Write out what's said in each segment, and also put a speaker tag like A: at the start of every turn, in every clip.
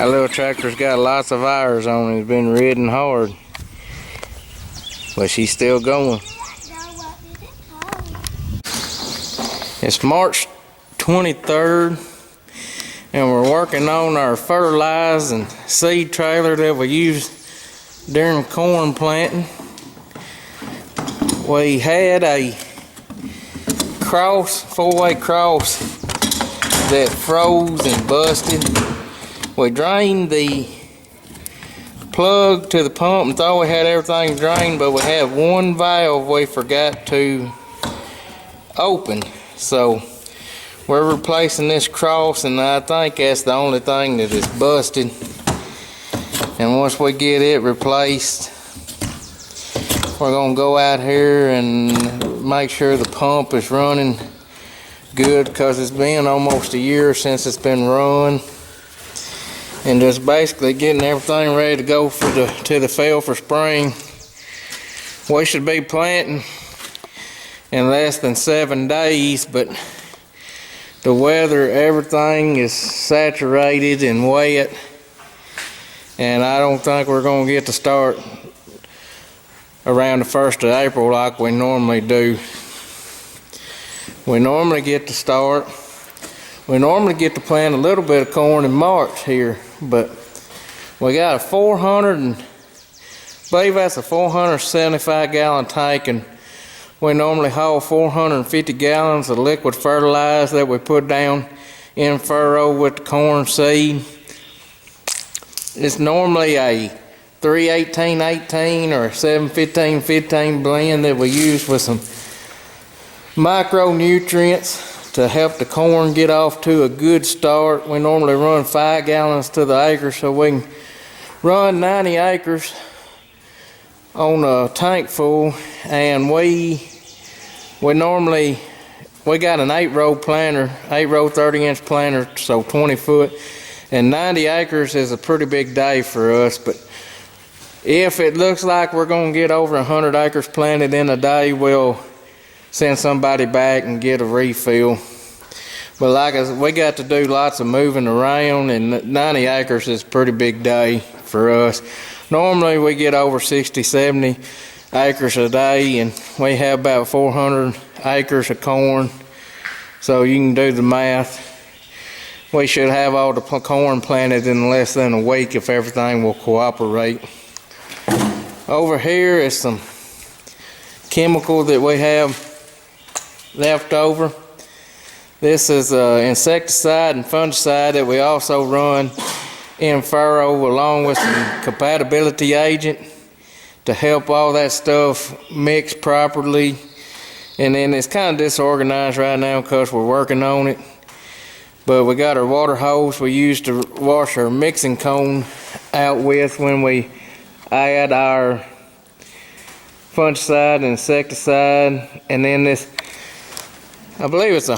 A: That little tractor's got lots of hours on it. It's been ridden hard, but she's still going. It's March 23rd, and we're working on our fertilizer and seed trailer that we used during corn planting. We had a four-way cross that froze and busted. We drained the plug to the pump and thought we had everything drained, but we had one valve we forgot to open. So we're replacing this cross, and I think that's the only thing that is busted. And once we get it replaced, we're gonna go out here and make sure the pump is running good, because it's been almost a year since it's been run. And just basically getting everything ready to go for to the field for spring. We should be planting in less than 7 days, but the weather, everything is saturated and wet, and I don't think we're going to get to start around the 1st of April like we normally do. We normally get to plant a little bit of corn in March here, but we got a 475 gallon tank, and we normally haul 450 gallons of liquid fertilizer that we put down in furrow with the corn seed. It's normally a 3-18-18 or 7-15-15 blend that we use with some micronutrients to help the corn get off to a good start. We normally run 5 gallons to the acre, so we can run 90 acres on a tank full. And we got an 8-row planter, 8-row 30-inch planter, so 20 foot, and 90 acres is a pretty big day for us. But if it looks like we're going to get over 100 acres planted in a day, we'll send somebody back and get a refill. But like I said, we got to do lots of moving around, and 90 acres is a pretty big day for us. Normally we get over 60-70 acres a day, and we have about 400 acres of corn, so you can do the math. We should have all the corn planted in less than a week if everything will cooperate. Over here is some chemical that we have left over. This is insecticide and fungicide that we also run in furrow, along with some compatibility agent to help all that stuff mix properly. And then it's kind of disorganized right now because we're working on it. But we got our water hose we use to wash our mixing cone out with when we add our fungicide and insecticide. And then this, I believe it's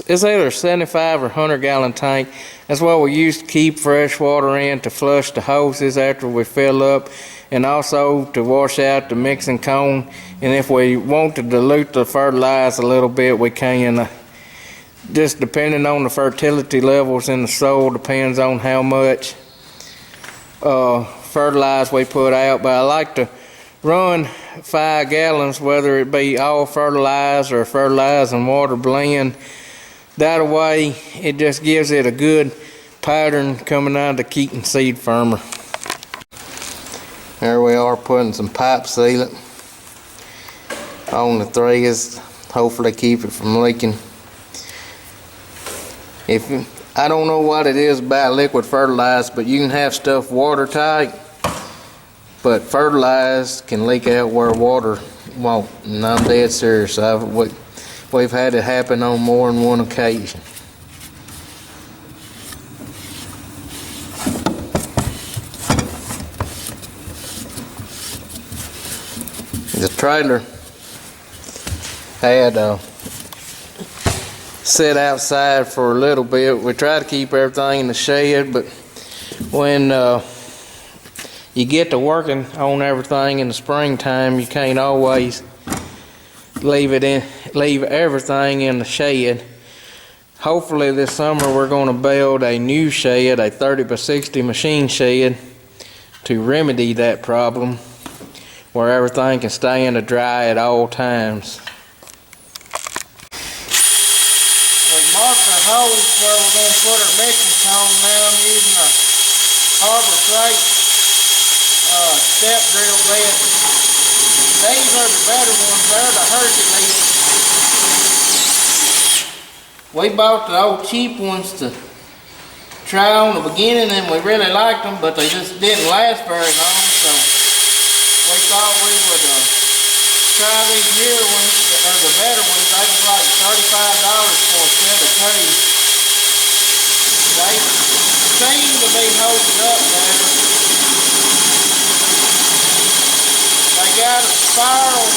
A: either a 75 or 100 gallon tank. That's what we use to keep fresh water in to flush the hoses after we fill up, and also to wash out the mixing cone. And if we want to dilute the fertilizer a little bit, we can. Just depending on the fertility levels in the soil, depends on how much fertilizer we put out. But I like to run 5 gallons, whether it be all fertilizer or fertilizer and water blend. That way it just gives it a good pattern coming out of the Keaton seed firmer. There we are, putting some pipe sealant on the threads, hopefully keep it from leaking. I don't know what it is about liquid fertilizer, but you can have stuff watertight, but fertilizer can leak out where water won't, and I'm dead serious. We've had it happen on more than one occasion. The trailer had sit outside for a little bit. We try to keep everything in the shed, but when you get to working on everything in the springtime, you can't always leave everything in the shed. hopefully this summer we're going to build a new shed, a 30 by 60 machine shed, to remedy that problem, where everything can stay in the dry at all times. We marked our holes where we're going to put our mixing cone. Now I'm using a Harbor Freight step drill bit. These are the better ones. They're the Hercules. We bought the old cheap ones to try on the beginning, and we really liked them, but they just didn't last very long. So we thought we would try these newer ones, or the better ones. They was like $35 for a set of two. They seem to be holding up better. They got a spiral.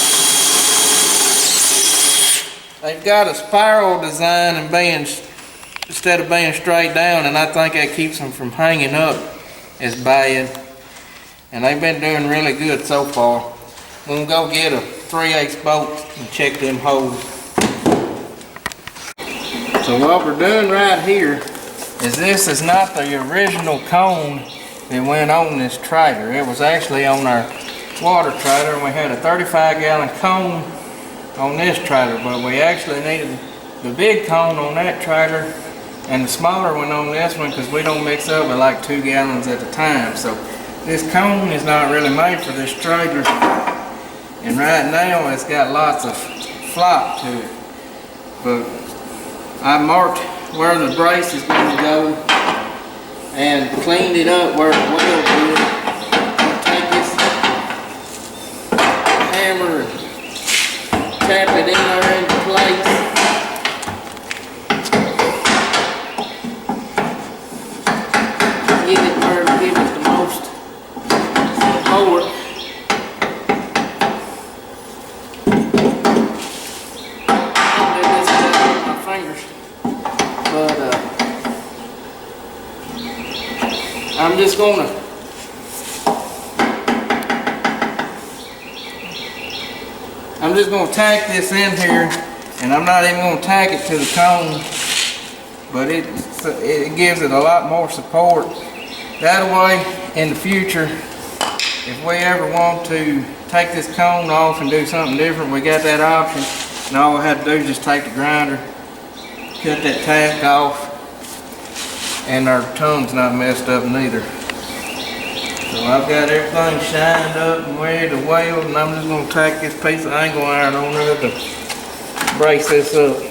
A: They've got a spiral design and instead of being straight down, and I think that keeps them from hanging up as bad. And they've been doing really good so far. We'll go get a 3/8 bolt and check them holes. So what we're doing right here is, this is not the original cone that went on this trailer. It was actually on our water trailer, and we had a 35-gallon cone on this trailer, but we actually needed the big cone on that trailer and the smaller one on this one, because we don't mix up at like 2 gallons at a time. So this cone is not really made for this trailer, and right now it's got lots of flop to it. But I marked where the brace is going to go and cleaned it up where the weld is. Take this hammer and tap it in there into place. Get it where it gives us the most support. I'll do this with my fingers, but I'm just gonna tack this in here, and I'm not even gonna tack it to the cone, but it gives it a lot more support. That way, in the future, if we ever want to take this cone off and do something different, we got that option. And all we have to do is just take the grinder, cut that tack off, and our tongue's not messed up neither. So I've got everything shined up and ready to weld, and I'm just going to tack this piece of angle iron on there to brace this up.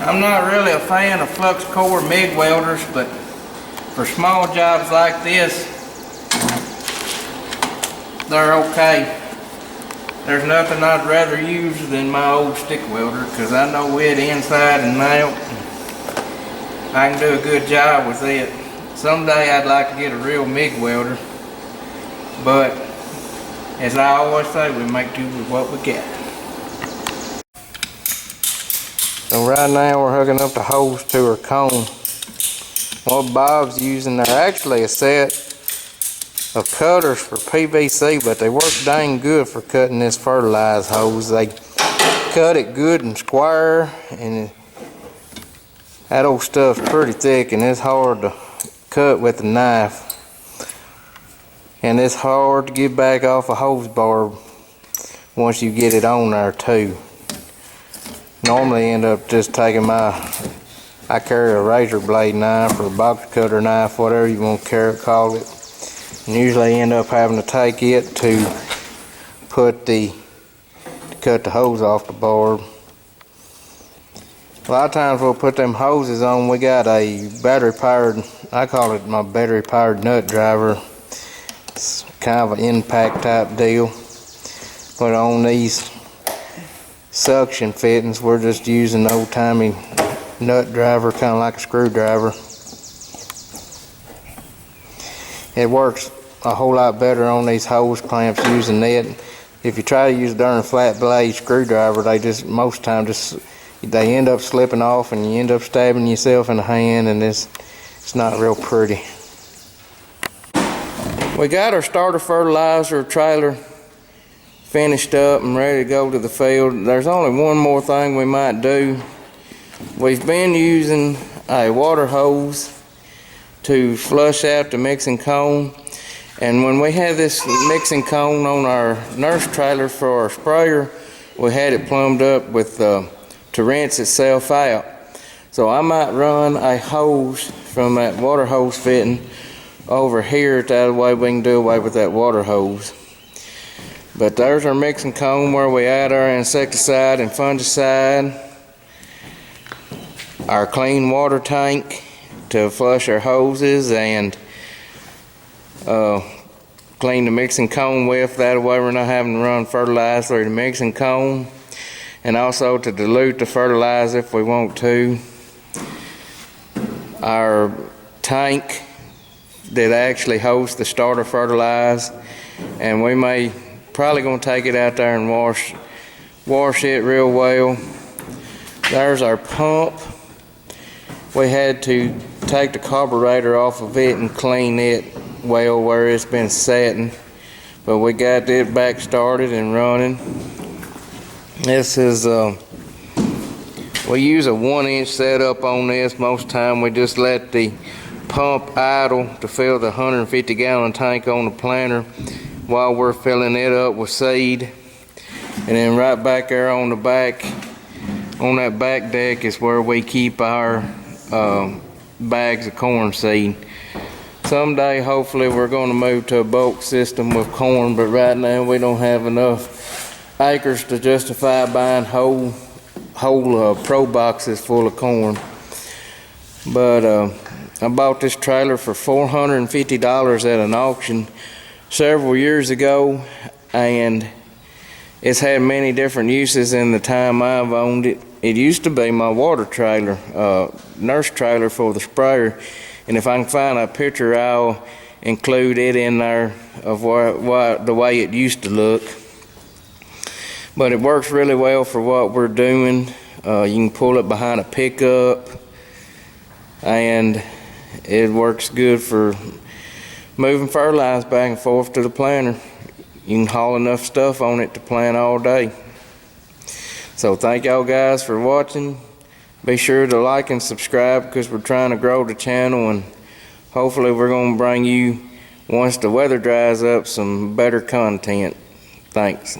A: I'm not really a fan of flux core MIG welders, but for small jobs like this, they're okay. There's nothing I'd rather use than my old stick welder, because I know it inside and out. I can do a good job with it. Someday I'd like to get a real MIG welder, but as I always say, we make do with what we got. So right now we're hooking up the hose to our cone. What Bob's using, they're actually a set of cutters for PVC, but they work dang good for cutting this fertilized hose. They cut it good and square, and that old stuff's pretty thick, and it's hard to cut with a knife. And it's hard to get back off a hose barb once you get it on there too. Normally end up just taking my I carry a razor blade knife or a box cutter knife, whatever you want to call it. And usually end up having to take it to cut the hose off the barb. A lot of times we'll put them hoses on. We got a battery powered, I call it my battery powered nut driver. It's kind of an impact type deal. But on these suction fittings, we're just using old timey nut driver, kind of like a screwdriver. It works a whole lot better on these hose clamps using it. If you try to use a darn flat blade screwdriver, most of the time they end up slipping off and you end up stabbing yourself in the hand, and it's not real pretty. We got our starter fertilizer trailer finished up and ready to go to the field. There's only one more thing we might do. We've been using a water hose to flush out the mixing cone, and when we had this mixing cone on our nurse trailer for our sprayer, we had it plumbed up with to rinse itself out. So I might run a hose from that water hose fitting over here, that way we can do away with that water hose. But there's our mixing cone where we add our insecticide and fungicide, our clean water tank to flush our hoses, and clean the mixing cone with. That way we're not having to run fertilizer through the mixing cone, and also to dilute the fertilizer if we want to. Our tank that actually hosts the starter fertilizer, and we may probably gonna take it out there and wash it real well. There's our pump. We had to take the carburetor off of it and clean it well where it's been setting, but we got it back started and running. This is we use a 1-inch setup on this. Most time we just let the pump idle to fill the 150-gallon tank on the planter while we're filling it up with seed. And then right back there on the back, on that back deck, is where we keep our bags of corn seed. Someday hopefully we're going to move to a bulk system with corn, but right now we don't have enough acres to justify buying whole pro boxes full of corn. But I bought this trailer for $450 at an auction several years ago, and it's had many different uses in the time I've owned it. It used to be my water trailer, nurse trailer for the sprayer, and if I can find a picture, I'll include it in there of the way it used to look. But it works really well for what we're doing. You can pull it behind a pickup, and it works good for moving fertilizer back and forth to the planter. You can haul enough stuff on it to plant all day. So thank y'all guys for watching. Be sure to like and subscribe, because we're trying to grow the channel, and hopefully we're going to bring you, once the weather dries up, some better content. Thanks.